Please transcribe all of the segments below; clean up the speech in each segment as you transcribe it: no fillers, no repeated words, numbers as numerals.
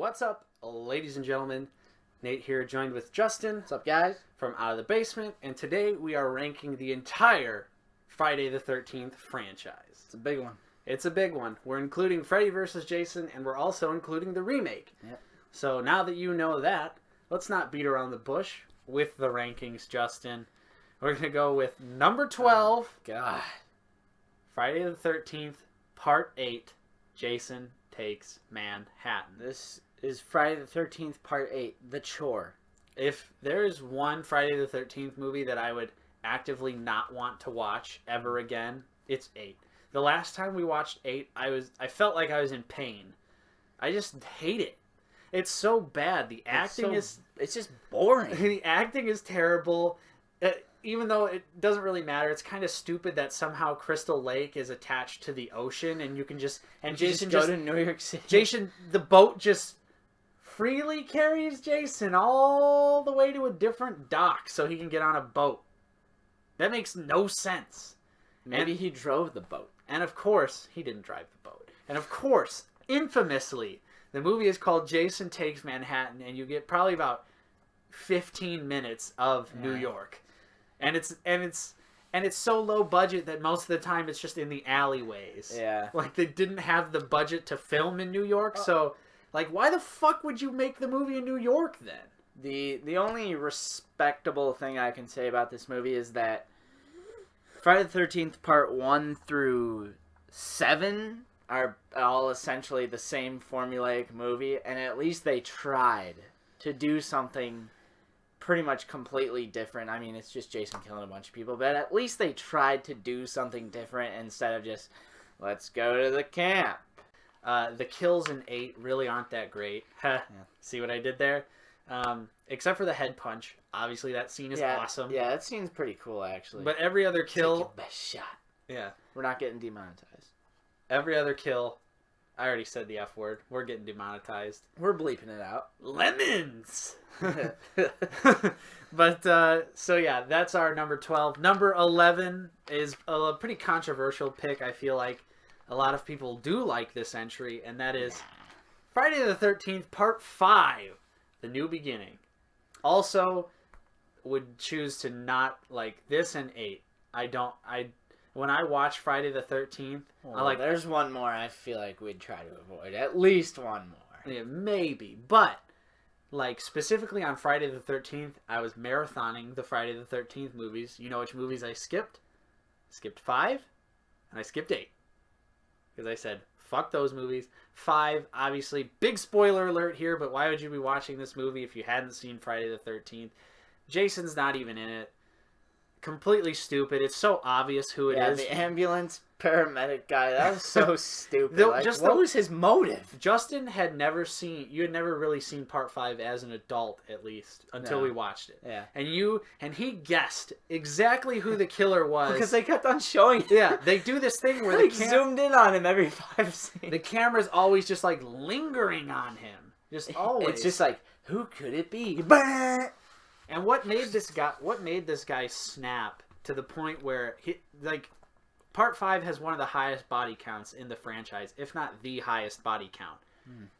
What's up, ladies and gentlemen? Nate here, joined with Justin. What's up, guys? From Out of the Basement, and today we are ranking the entire Friday the 13th franchise. It's a big one. It's a big one. We're including Freddy vs. Jason, and we're also including the remake. Yep. So now that you know that, let's not beat around the bush with the rankings, Justin. We're going to go with number 12. God. Friday the 13th, Part 8, Jason Takes Manhattan. This is Friday the 13th, Part 8, The Chore. If there is one Friday the 13th movie that I would actively not want to watch ever again, it's 8. The last time we watched 8, I felt like I was in pain. I just hate it. It's so bad. The acting it's just boring. The acting is terrible. Even though it doesn't really matter, it's kind of stupid that somehow Crystal Lake is attached to the ocean, and you can just Jason go to New York City. Jason, the boat just freely carries Jason all the way to a different dock so he can get on a boat. That makes no sense. Maybe he drove the boat. And of course, he didn't drive the boat. And of course, infamously, the movie is called Jason Takes Manhattan, and you get probably about 15 minutes of New York. And it's so low budget that most of the time it's just in the alleyways. Yeah. Like, they didn't have the budget to film in New York, so like, why the fuck would you make the movie in New York then? The only respectable thing I can say about this movie is that Friday the 13th Part 1 through 7 are all essentially the same formulaic movie, and at least they tried to do something pretty much completely different. I mean, it's just Jason killing a bunch of people, but at least they tried to do something different instead of just, let's go to the camp. The kills in 8 really aren't that great. Yeah. See what I did there? Except for the head punch. Obviously, that scene is awesome. Yeah, that scene's pretty cool, actually. But every other kill... Take your best shot. Yeah. We're not getting demonetized. Every other kill... I already said the F word. We're getting demonetized. We're bleeping it out. Lemons! But, so yeah, that's our number 12. Number 11 is a pretty controversial pick, I feel like. A lot of people do like this entry, and that is Friday the 13th, Part 5, The New Beginning. Also, would choose to not like this and 8. When I watch Friday the 13th, there's one more I feel like we'd try to avoid. At least one more. Yeah, maybe. But, like, specifically on Friday the 13th, I was marathoning the Friday the 13th movies. You know which movies I skipped? I skipped 5, and I skipped 8. Because I said, fuck those movies. 5, obviously, big spoiler alert here, but why would you be watching this movie if you hadn't seen Friday the 13th? Jason's not even in it. Completely stupid. It's so obvious who it is. Yeah, the ambulance paramedic guy, that was so stupid. What was his motive? Justin had never really seen Part 5 as an adult, at least, until we watched it. Yeah. And he guessed exactly who the killer was. Because they kept on showing it. Yeah, they do this thing where they zoomed in on him every 5 scenes. The camera's always just like lingering on him. Just always. It's just like, who could it be? And what made this guy snap to the point where Part 5 has one of the highest body counts in the franchise, if not the highest body count.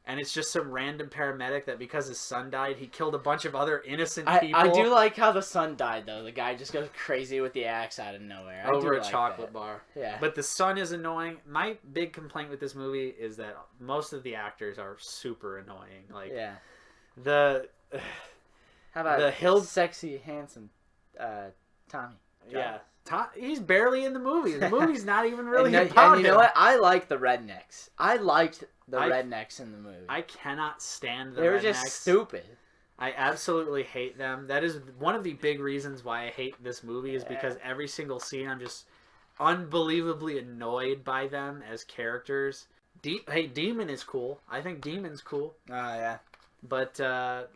And it's just some random paramedic that because his son died, he killed a bunch of other innocent people. I do like how the son died, though. The guy just goes crazy with the axe out of nowhere. Over a chocolate bar. Yeah. But the son is annoying. My big complaint with this movie is that most of the actors are super annoying. Like, how about the sexy, handsome Tommy? Yeah. He's barely in the movie. The movie's not even really about him. You know what? I like the rednecks. I liked the rednecks in the movie. I cannot stand the rednecks. They were just stupid. I absolutely hate them. That is one of the big reasons why I hate this movie is because every single scene I'm just unbelievably annoyed by them as characters. Hey, Demon is cool. I think Demon's cool. Oh, yeah. But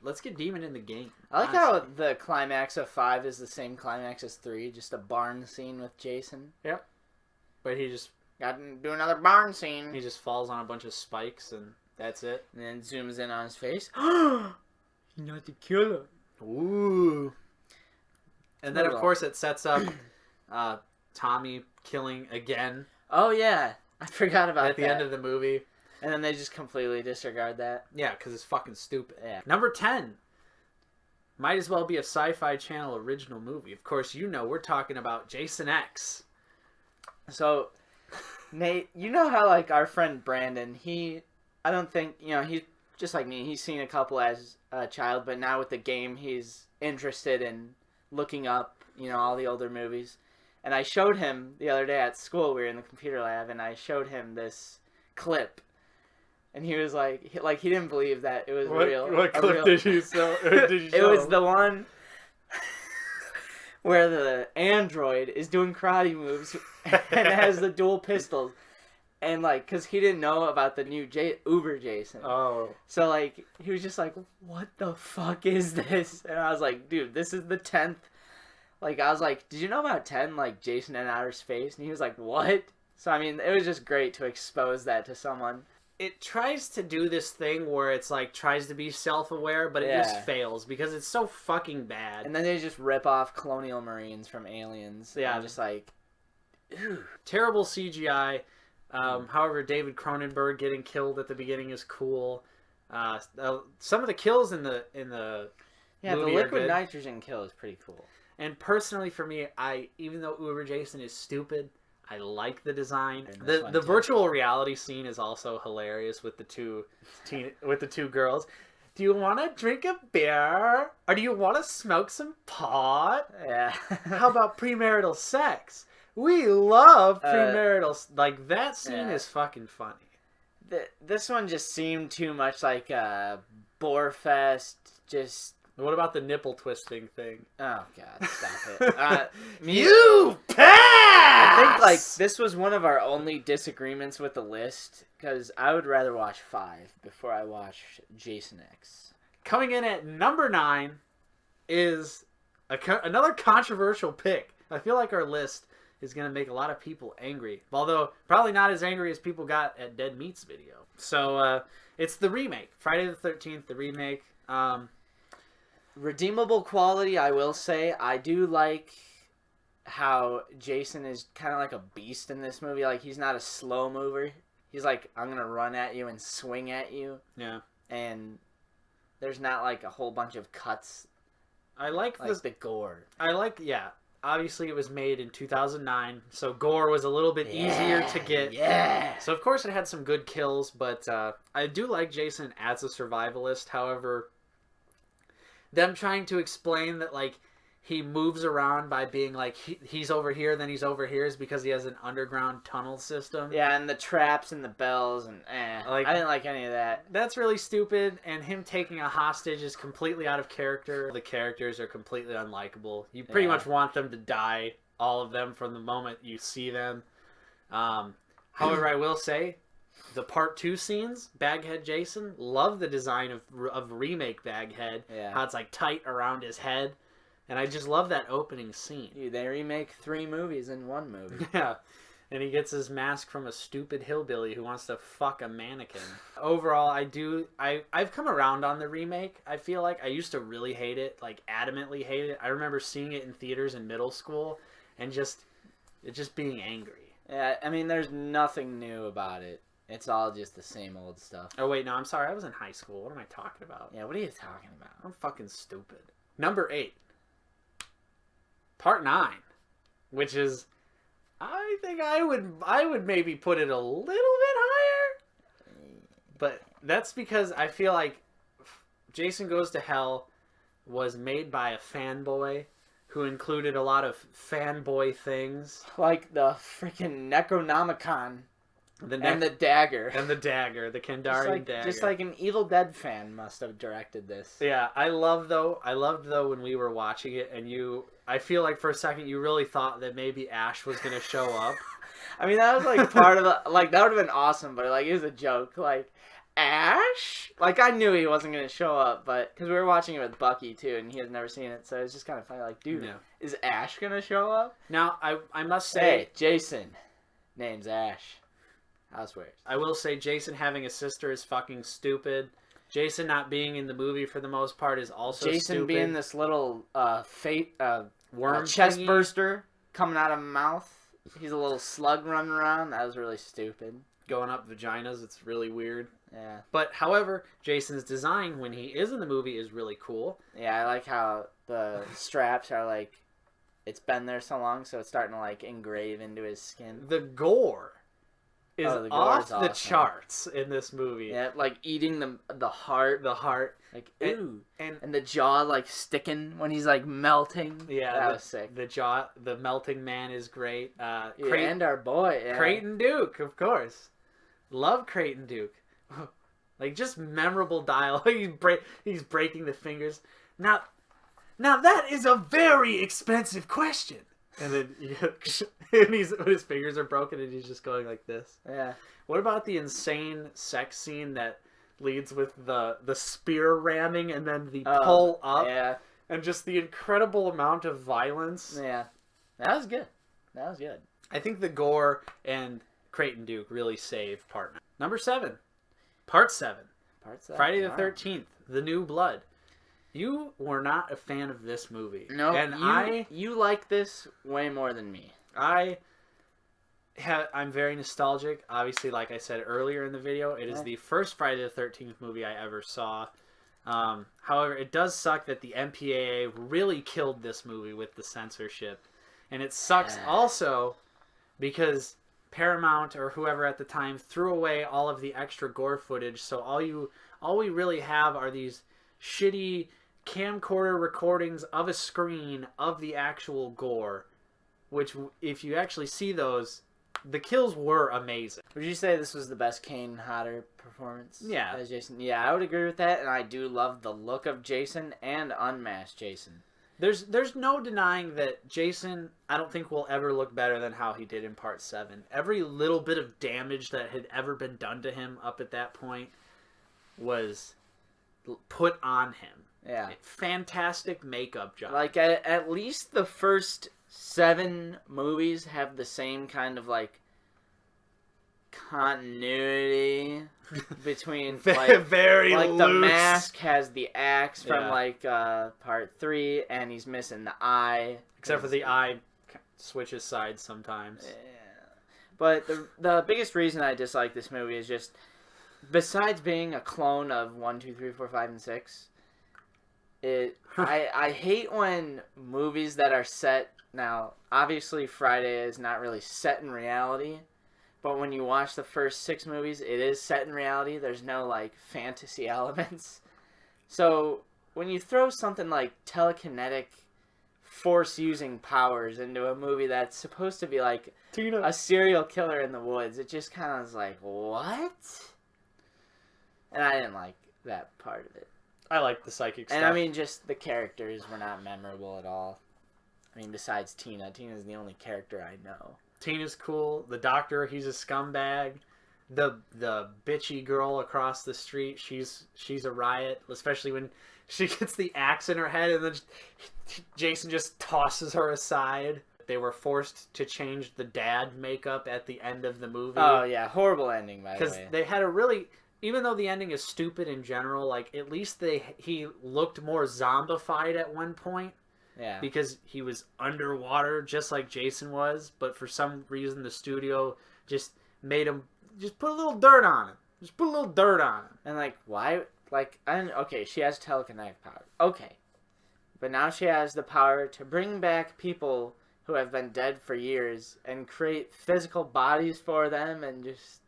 let's get Demon in the game. I like how the climax of 5 is the same climax as 3, just a barn scene with Jason. Yep. But he just... got to do another barn scene. He just falls on a bunch of spikes and that's it. And then zooms in on his face. You're not the killer. Ooh. And then, of course, it sets up Tommy killing again. Oh, yeah. I forgot about that. At the end of the movie. And then they just completely disregard that. Yeah, because it's fucking stupid. Yeah. Number 10. Might as well be a Sci-Fi Channel original movie. Of course, you know we're talking about Jason X. So, Nate, you know how, like, our friend Brandon, I don't think, he's just like me. He's seen a couple as a child, but now with the game, he's interested in looking up, all the older movies. And I showed him the other day at school. We were in the computer lab, and I showed him this clip. And he was like, he didn't believe that it was real. What clip did you show? It was the one where the android is doing karate moves and it has the dual pistols. And, like, because he didn't know about the new Uber Jason. Oh. So, like, he was just like, what the fuck is this? And I was like, dude, this is the 10th. Like, I was like, did you know about 10, like, Jason in Outer Space? And he was like, what? So, I mean, it was just great to expose that to someone. It tries to do this thing where it's, like, tries to be self-aware, but it just fails because it's so fucking bad. And then they just rip off Colonial Marines from Aliens. Yeah. I'm just like, ew. Terrible CGI. However, David Cronenberg getting killed at the beginning is cool. Some of the kills in the the liquid nitrogen kill is pretty cool. And personally, for me, even though Uber Jason is stupid, I like the design. The virtual reality scene is also hilarious with the two girls. Do you want to drink a beer, or do you want to smoke some pot? Yeah. How about premarital sex? We love premarital. Like, that scene is fucking funny. This one just seemed too much like a Borefest. Just. What about the nipple twisting thing? Oh God, stop it! You pass. I think like this was one of our only disagreements with the list because I would rather watch 5 before I watch Jason X. Coming in at number 9 is another controversial pick. I feel like our list is going to make a lot of people angry. Although, probably not as angry as people got at Dead Meat's video. So, it's the remake. Friday the 13th, the remake. Redeemable quality, I will say. I do like how Jason is kind of like a beast in this movie. Like, he's not a slow mover. He's like, I'm going to run at you and swing at you. Yeah. And there's not, like, a whole bunch of cuts. I like the gore. Obviously, it was made in 2009, so gore was a little bit easier to get. Yeah. So, of course, it had some good kills, but I do like Jason as a survivalist. However, them trying to explain that, like, he moves around by being, like, he's over here, then he's over here is because he has an underground tunnel system. Yeah, and the traps and the bells, and I didn't like any of that. That's really stupid, and him taking a hostage is completely out of character. The characters are completely unlikable. You pretty much want them to die, all of them, from the moment you see them. However, I will say, the part 2 scenes, Baghead Jason, love the design of remake Baghead. Yeah. How it's, like, tight around his head. And I just love that opening scene. Dude, they remake 3 movies in 1 movie. Yeah. And he gets his mask from a stupid hillbilly who wants to fuck a mannequin. Overall, I've come around on the remake. I feel like I used to really hate it, like adamantly hate it. I remember seeing it in theaters in middle school and just being angry. Yeah, I mean, there's nothing new about it. It's all just the same old stuff. Oh, wait, no, I'm sorry. I was in high school. What am I talking about? Yeah, what are you talking about? I'm fucking stupid. Number 8. Part 9, which is, I think I would maybe put it a little bit higher, but that's because I feel like Jason Goes to Hell was made by a fanboy who included a lot of fanboy things. Like the freaking Necronomicon. And the dagger. And the dagger, the Kandarian dagger. Just like an Evil Dead fan must have directed this. Yeah, I loved though when we were watching it and I feel like for a second you really thought that maybe Ash was going to show up. I mean, that was like part of the, like, that would have been awesome, but like, it was a joke. Like, Ash? Like, I knew he wasn't going to show up, but, because we were watching it with Bucky too, and he has never seen it, so it's just kind of funny, like, dude, is Ash going to show up? Now, I must say... Hey, Jason. Name's Ash. I swear. I will say Jason having a sister is fucking stupid. Jason not being in the movie for the most part is also Jason stupid. being this little worm chest thingy. burster coming out of his mouth. He's a little slug running around. That was really stupid. going up vaginas. It's really weird. Yeah. But, however, Jason's design when he is in the movie is really cool. Yeah, I like how the straps are like, it's been there so long, so it's starting to like engrave into his skin. The gore is the gore off is the awesome. charts in this movie. Yeah, like eating the heart. The heart. Like, ooh. And the jaw like sticking when he's like melting. yeah, that was sick. The melting man is great. And our boy. Yeah. Creighton Duke, of course. Love Creighton Duke. Like, just memorable dialogue. He's breaking the fingers. Now that is a very expensive question. And then when his fingers are broken and he's just going like this. Yeah. What about the insane sex scene that leads with the spear ramming and then the pull up? Yeah. And just the incredible amount of violence. Yeah. That was good. I think the gore and Creighton Duke really save part 9. Number 7. Part 7. Friday the 13th. The New Blood. You were not a fan of this movie. No, and you like this way more than me. I'm very nostalgic. Obviously, like I said earlier in the video, it is the first Friday the 13th movie I ever saw. However, it does suck that the MPAA really killed this movie with the censorship. And it sucks also because Paramount or whoever at the time threw away all of the extra gore footage. So all we really have are these shitty camcorder recordings of a screen of the actual gore, which if you actually see those, the kills were amazing. Would you say this was the best Kane Hodder performance? Yeah. As Jason? Yeah, I would agree with that, and I do love the look of Jason and unmasked Jason. There's no denying that Jason, I don't think, will ever look better than how he did in Part 7. Every little bit of damage that had ever been done to him up at that point was put on him. Yeah. Fantastic makeup job. Like, at least the first 7 movies have the same kind of, like, continuity between, like, very like loose. The Mask has the axe from, like, Part 3, and he's missing the eye. Except for the eye switches sides sometimes. Yeah. But the biggest reason I dislike this movie is just, besides being a clone of 1, 2, 3, 4, 5, and 6, I hate when movies that are set... Now, obviously, Friday is not really set in reality, but when you watch the first 6 movies, it is set in reality. There's no, like, fantasy elements. So, when you throw something like telekinetic, force-using powers into a movie that's supposed to be, like, a serial killer in the woods, it just kind of is like, what? And I didn't like that part of it. I like the psychic stuff. And, I mean, just the characters were not memorable at all. I mean, besides Tina. Tina's the only character I know. Tina's cool. The doctor, he's a scumbag. The bitchy girl across the street, she's a riot. Especially when she gets the axe in her head and then Jason just tosses her aside. They were forced to change the dad makeup at the end of the movie. Oh, yeah. Horrible ending, by the way. Because they had a really... Even though the ending is stupid in general, like, at least he looked more zombified at one point. Yeah. Because he was underwater, just like Jason was. But for some reason, the studio just made him... Just put a little dirt on him. Just put a little dirt on him. And, like, why... Like, okay, she has telekinetic power. Okay. But now she has the power to bring back people who have been dead for years and create physical bodies for them and just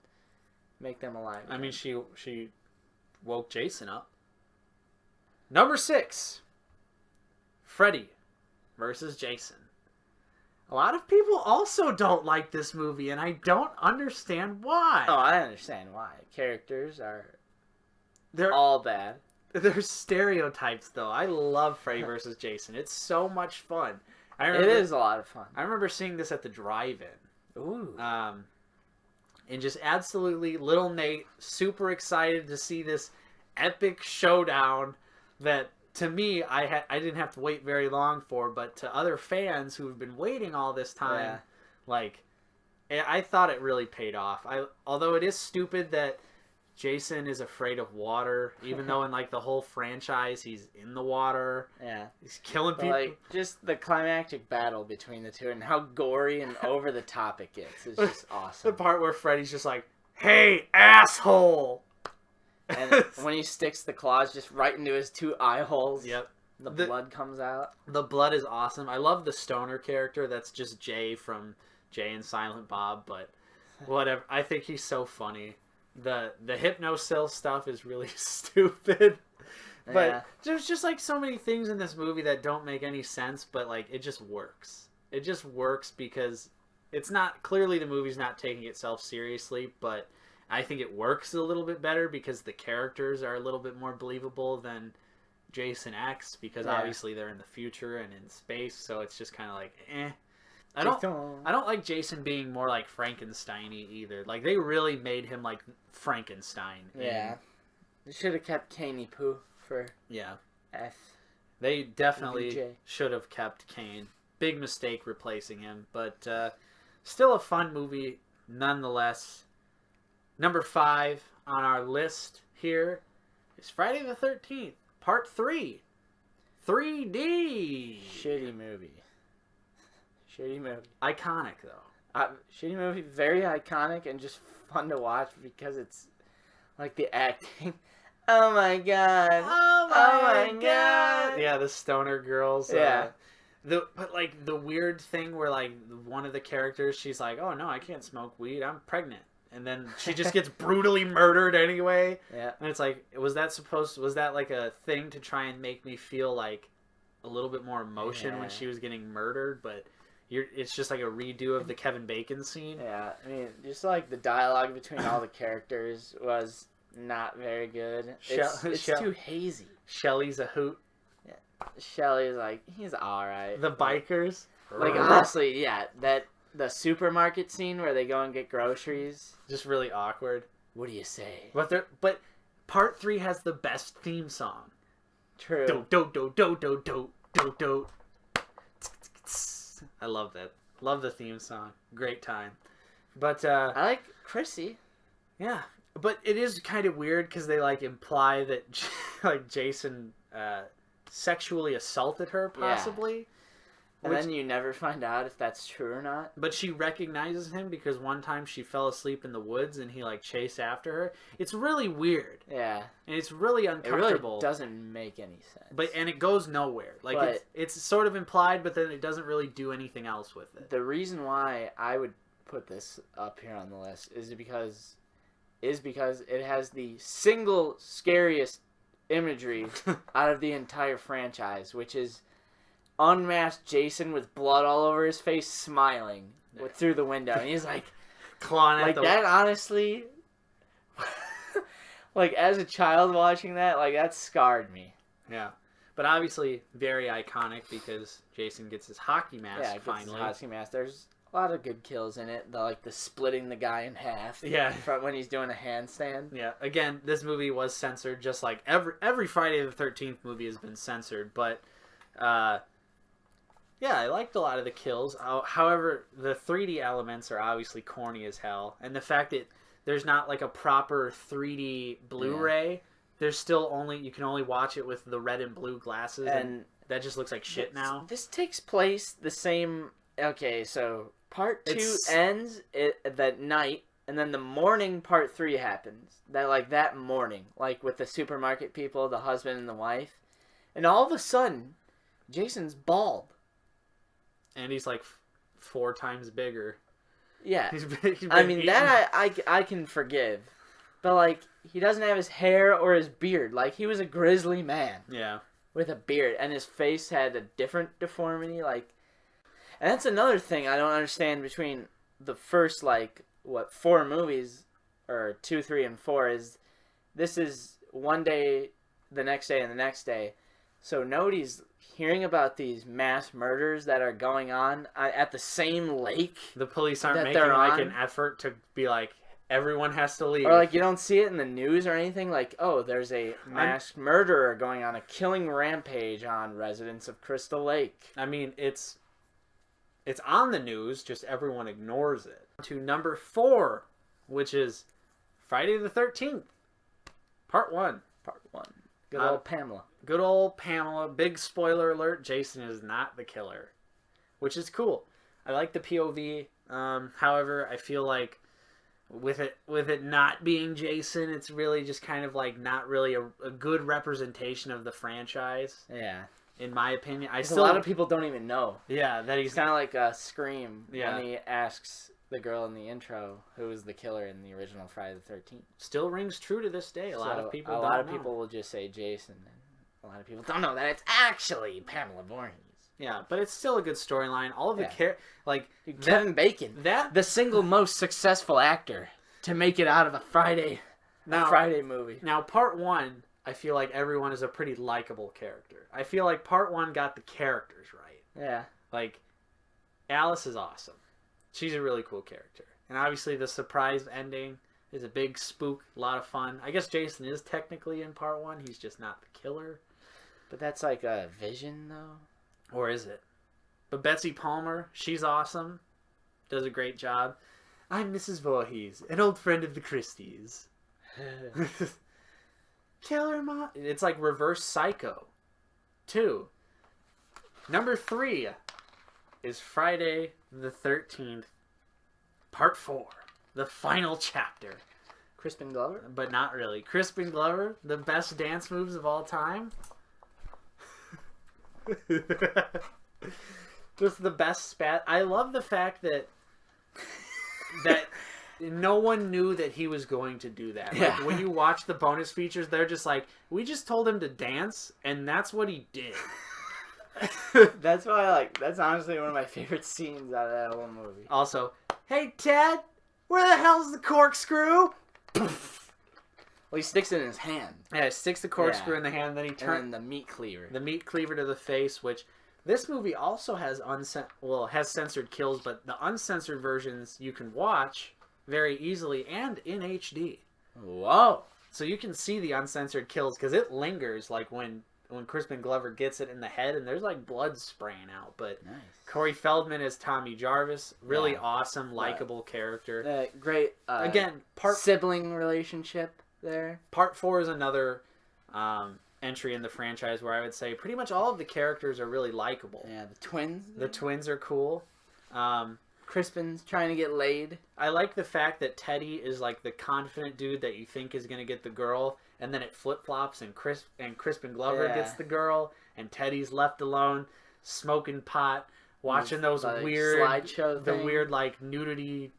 make them alive again. I mean, she woke Jason up. Number 6. Freddy versus Jason. A lot of people also don't like this movie, and I don't understand why. Oh, I understand why. Characters they're all bad. There's stereotypes, though. I love Freddy versus Jason. It's so much fun. It is a lot of fun. I remember seeing this at the drive-in. Ooh. And just absolutely little Nate, super excited to see this epic showdown that, to me, I didn't have to wait very long for, but to other fans who've been waiting all this time, like, I thought it really paid off. Although it is stupid that Jason is afraid of water, even though in, like, the whole franchise he's in the water. Yeah. He's killing people. Like, just the climactic battle between the two and how gory and over the top it gets is just awesome. The part where Freddy's just like, Hey, asshole! And when he sticks the claws just right into his 2 eye holes, Yep. the blood comes out. The blood is awesome. I love the stoner character. That's just Jay from Jay and Silent Bob, but whatever. I think he's so funny. The hypnosil stuff is really stupid. But Yeah. there's just like so many things in this movie that don't make any sense, but like it just works. It just works because it's not clearly the movie's not taking itself seriously, but I think it works a little bit better because the characters are a little bit more believable than Jason X, because obviously they're in the future and in space, so it's just kind of like I don't like Jason being more like Frankenstein-y either. Like they really made him like Frankenstein. Yeah. They should have kept Caney Poo for F. They definitely VJ. should have kept Kane. Big mistake replacing him, but still a fun movie nonetheless. Number 5 on our list here is Friday the 13th, Part 3. 3D. Shitty movie. Shitty movie. Iconic, though. Shitty movie, very iconic and just fun to watch because it's like the acting. Oh my god. Oh my God. Yeah, the stoner girls. Yeah. But like the weird thing where like one of the characters, she's like, "Oh no, I can't smoke weed. I'm pregnant." And then she just gets brutally murdered anyway. Yeah. And it's like, was that like a thing to try and make me feel like a little bit more emotion when she was getting murdered? But it's just like a redo of the Kevin Bacon scene. Yeah. I mean, just like the dialogue between all the characters was not very good. It's too hazy. Shelley's a hoot. Shelley's like, he's alright. The bikers. Like, honestly, yeah, the supermarket scene where they go and get groceries. Just really awkward. What do you say? But Part 3 has the best theme song. True. Do do do do do do do do. I love that. Love the theme song. Great time. But I like Chrissy. yeah, but it is kind of weird because they like imply that like Jason sexually assaulted her possibly. And then you never find out if that's true or not. But she recognizes him because one time she fell asleep in the woods and he like chased after her. It's really weird. Yeah. And it's really uncomfortable. It really doesn't make any sense. And it goes nowhere. Like it's sort of implied, but then it doesn't really do anything else with it. The reason why I would put this up here on the list is because it has the single scariest imagery out of the entire franchise, which is unmasked Jason with blood all over his face, smiling through the window, and he's like clawing at like that. Honestly, like as a child watching that, like that scarred me. Yeah, but obviously very iconic because Jason gets his hockey mask. Yeah, finally. his hockey mask. There's a lot of good kills in it. The splitting the guy in half. Yeah, when he's doing a handstand. Yeah. Again, this movie was censored, just like every Friday the 13th movie has been censored, but. Yeah, I liked a lot of the kills. However, the 3D elements are obviously corny as hell. And the fact that there's not like a proper 3D Blu-ray, there's still you can only watch it with the red and blue glasses. And that just looks like shit now. This takes place the same... Okay, so part 2 ends that night, and then the morning part 3 happens. That morning, like with the supermarket people, the husband and the wife. And all of a sudden, Jason's bald. And he's like 4 times bigger. Yeah. He's I mean, that I can forgive. But, like, he doesn't have his hair or his beard. Like, he was a grizzly man. Yeah. With a beard. And his face had a different deformity. Like, and that's another thing I don't understand between the first, 4 movies, or 2, 3, and 4, is this is one day, the next day, and the next day. So nobody's hearing about these mass murders that are going on at the same lake. The police aren't making an effort to be like, everyone has to leave. Or you don't see it in the news or anything. Like, oh, there's a mass murderer going on a killing rampage on residents of Crystal Lake. I mean, it's on the news, just everyone ignores it. To number 4, which is Friday the 13th, Part 1. Part 1. Good old Pamela. Good old Pamela. Big spoiler alert, Jason is not the killer. Which is cool. I like the POV. However, I feel like with it not being Jason, it's really just kind of like not really a good representation of the franchise. Yeah. In my opinion, A lot of people don't even know. Yeah, that he's kind of like a Scream when he asks the girl in the intro who was the killer in the original Friday the 13th. Still rings true to this day. A lot of people will just say Jason, and a lot of people don't know that it's actually Pamela Voorhees. Yeah, but it's still a good storyline. All of the Kevin Bacon, the single most successful actor to make it out of a Friday movie. Now, part 1, I feel like everyone is a pretty likable character. I feel like part 1 got the characters right. Yeah. Like, Alice is awesome. She's a really cool character. And obviously the surprise ending is a big spook, a lot of fun. I guess Jason is technically in part 1. He's just not the killer. But that's like a vision, though. Or is it? But Betsy Palmer, she's awesome. Does a great job. I'm Mrs. Voorhees, an old friend of the Christies. Killer Mom. It's like reverse Psycho, 2. Number 3 is Friday the 13th, part 4. The final chapter. Crispin Glover? But not really. Crispin Glover, the best dance moves of all time. Just the best spat. I love the fact that no one knew that he was going to do that. Yeah. Like, when you watch the bonus features, they're just like, we just told him to dance, and that's what he did. That's honestly one of my favorite scenes out of that whole movie. Also, hey Ted, where the hell's the corkscrew? Well, he sticks it in his hand. Yeah, he sticks the corkscrew in the hand, then he turns... And then the meat cleaver. The meat cleaver to the face, which... This movie also has has censored kills, but the uncensored versions you can watch very easily and in HD. Whoa! So you can see the uncensored kills, because it lingers, like when Crispin Glover gets it in the head, and there's like blood spraying out. But nice. Corey Feldman is Tommy Jarvis. Really awesome, likable character. Great, again, sibling relationship there. Part 4 is another entry in the franchise where I would say pretty much all of the characters are really likable. Yeah, the twins. The twins are cool. Crispin's trying to get laid. I like the fact that Teddy is like the confident dude that you think is going to get the girl, and then it flip-flops and Crispin Glover gets the girl, and Teddy's left alone, smoking pot, watching those weird slideshow thing. The weird like nudity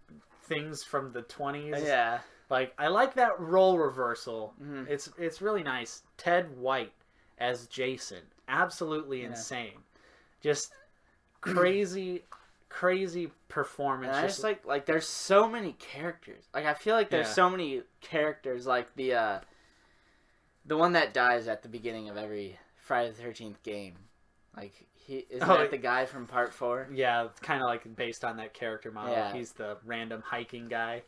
things from the 20s. Yeah. Like, I like that role reversal. Mm-hmm. It's really nice. Ted White as Jason. Absolutely insane. Just crazy performance. And I just like there's so many characters. Like, I feel like there's so many characters. Like the one that dies at the beginning of every Friday the 13th game. Like, isn't that the guy from part 4? Yeah, it's kind of like based on that character model. Yeah. He's the random hiking guy.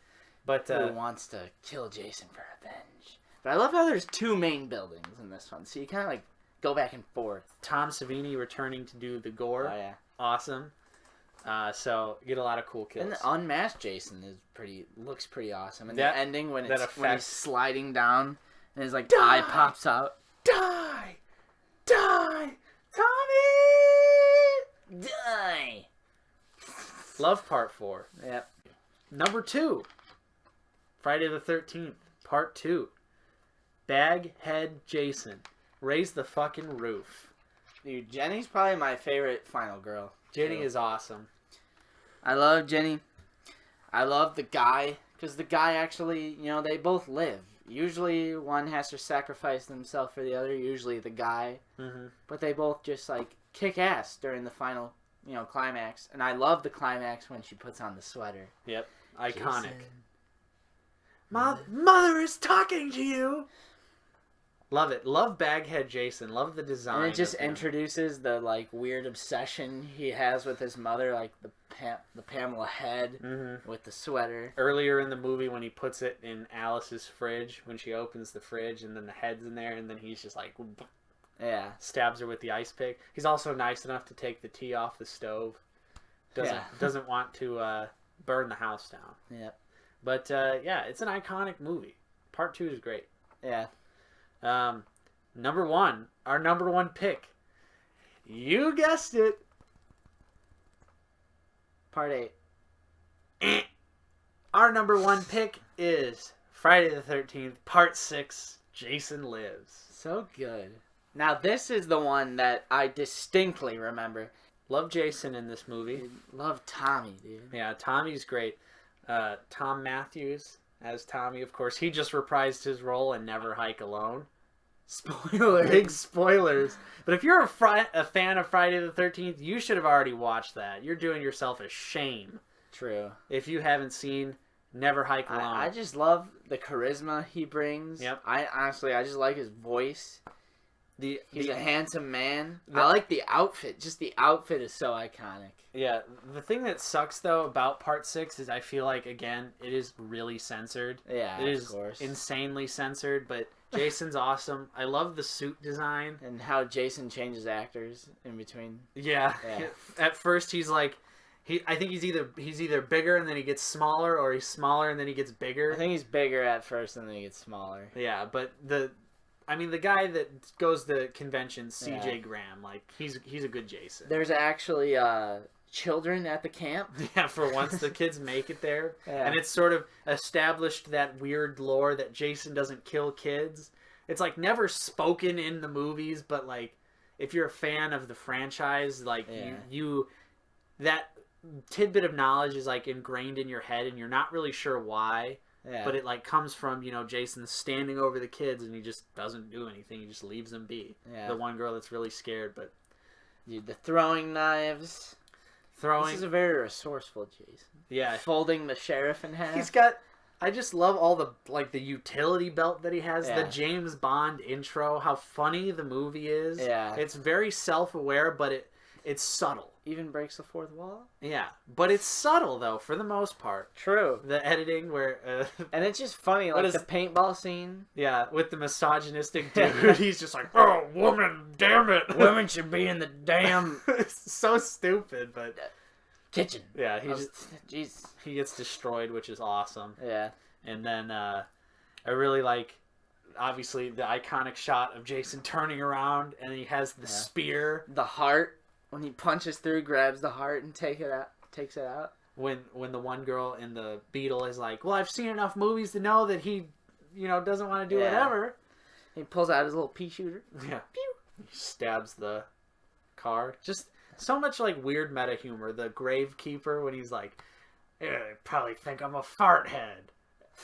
But who wants to kill Jason for revenge. But I love how there's 2 main buildings in this one. So you kind of like go back and forth. Tom Savini returning to do the gore. Oh, yeah. Awesome. So you get a lot of cool kills. And the unmasked Jason looks pretty awesome. And the ending when he's sliding down and his like eye pops out. Die! Tommy! Die! Love part 4. Yep. Number 2. Friday the 13th, part 2. Baghead Jason. Raise the fucking roof. Dude, Jenny's probably my favorite final girl. Jenny is awesome. I love Jenny. I love the guy, because the guy actually, they both live. Usually one has to sacrifice themselves for the other, usually the guy. Mm-hmm. But they both just, like, kick ass during the final, climax. And I love the climax when she puts on the sweater. Yep. Iconic. Mother is talking to you! Love it. Love Baghead Jason. Love the design. And it just introduces the, like, weird obsession he has with his mother, like the Pamela head with the sweater. Earlier in the movie when he puts it in Alice's fridge, when she opens the fridge and then the head's in there and then he's just like... Yeah. Stabs her with the ice pick. He's also nice enough to take the tea off the stove. Doesn't want to burn the house down. Yep. But, it's an iconic movie. Part 2 is great. Yeah. Number 1. Our number 1 pick. You guessed it. Part 8. our number one pick is Friday the 13th, Part 6, Jason Lives. So good. Now, this is the one that I distinctly remember. Love Jason in this movie. Dude, love Tommy, dude. Yeah, Tommy's great. Tom Matthews as Tommy, of course. He just reprised his role in Never Hike Alone. Spoilers. Big spoilers. But if you're a fan of Friday the 13th, you should have already watched that. You're doing yourself a shame. True. If you haven't seen Never Hike Alone. I just love the charisma he brings. Yep. I just like his voice. He's a handsome man. I like the outfit. Just the outfit is so iconic. Yeah. The thing that sucks, though, about Part 6 is I feel like, again, it is really censored. Yeah, it is of course. insanely censored, but Jason's awesome. I love the suit design. And how Jason changes actors in between. Yeah. At first, he's like... I think he's either bigger and then he gets smaller, or he's smaller and then he gets bigger. I think he's bigger at first and then he gets smaller. Yeah, but the guy that goes to conventions, CJ Graham, like he's a good Jason. There's actually children at the camp. Yeah, for once the kids make it there, yeah. And it's sort of established that weird lore that Jason doesn't kill kids. It's like never spoken in the movies, but like if you're a fan of the franchise, like you that tidbit of knowledge is like ingrained in your head and you're not really sure why, but it like comes from, you know, Jason standing over the kids and he just doesn't do anything. He just leaves them be. The one girl that's really scared, but dude, the throwing knives. This is a very resourceful Jason. Yeah, folding the sheriff in half. He's got, I just love all the the utility belt that he has, the James Bond intro, how funny the movie is. It's very self-aware, but it's subtle. Even breaks the fourth wall. Yeah, but it's subtle though for the most part. True. The editing where and it's just funny, like the paintball scene. Yeah, with the misogynistic dude, he's just like, "Oh, woman, damn it, women should be in the damn." It's so stupid, but kitchen. Yeah, he gets destroyed, which is awesome. Yeah, and then I really like, obviously, the iconic shot of Jason turning around and he has the spear, the heart. When he punches through, grabs the heart and takes it out. When the one girl in the Beetle is like, "Well, I've seen enough movies to know that he, doesn't want to do whatever." He pulls out his little pea shooter. Yeah. Pew! He stabs the car. Just so much like weird meta humor. The gravekeeper when he's like, "Yeah, they probably think I'm a fart head,"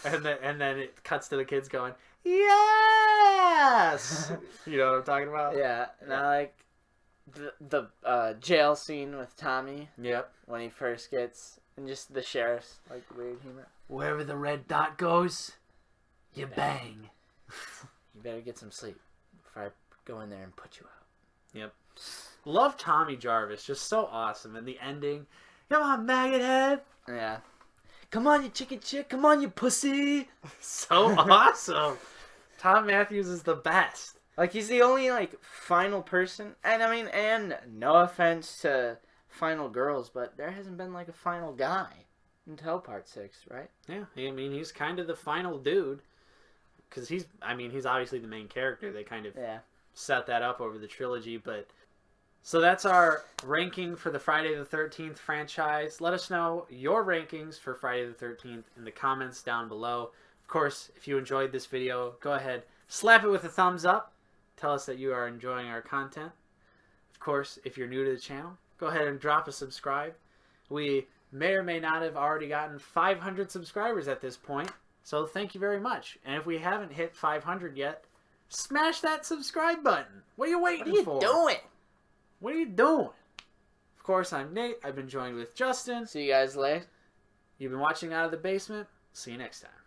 and then it cuts to the kids going, "Yes!" You know what I'm talking about? Yeah, and I like the jail scene with Tommy. Yep. When he first gets, and just the sheriff's like weird humor. Wherever the red dot goes, you bang. You better get some sleep before I go in there and put you out. Yep. Love Tommy Jarvis, just so awesome. And the ending, "Come on, maggot head." Yeah. "Come on, you chicken chick. Come on, you pussy." So awesome. Tom Matthews is the best. Like, he's the only, like, final person. And, I mean, and no offense to final girls, but there hasn't been, like, a final guy until Part 6, right? Yeah, I mean, he's kind of the final dude. Because he's obviously the main character. They kind of set that up over the trilogy, but... So that's our ranking for the Friday the 13th franchise. Let us know your rankings for Friday the 13th in the comments down below. Of course, if you enjoyed this video, go ahead, slap it with a thumbs up. Tell us that you are enjoying our content. Of course, if you're new to the channel, go ahead and drop a subscribe. We may or may not have already gotten 500 subscribers at this point, so thank you very much. And if we haven't hit 500 yet, smash that subscribe button. What are you waiting for? What are you doing? What are you doing? Of course, I'm Nate. I've been joined with Justin. See you guys later. You've been watching Out of the Basement. See you next time.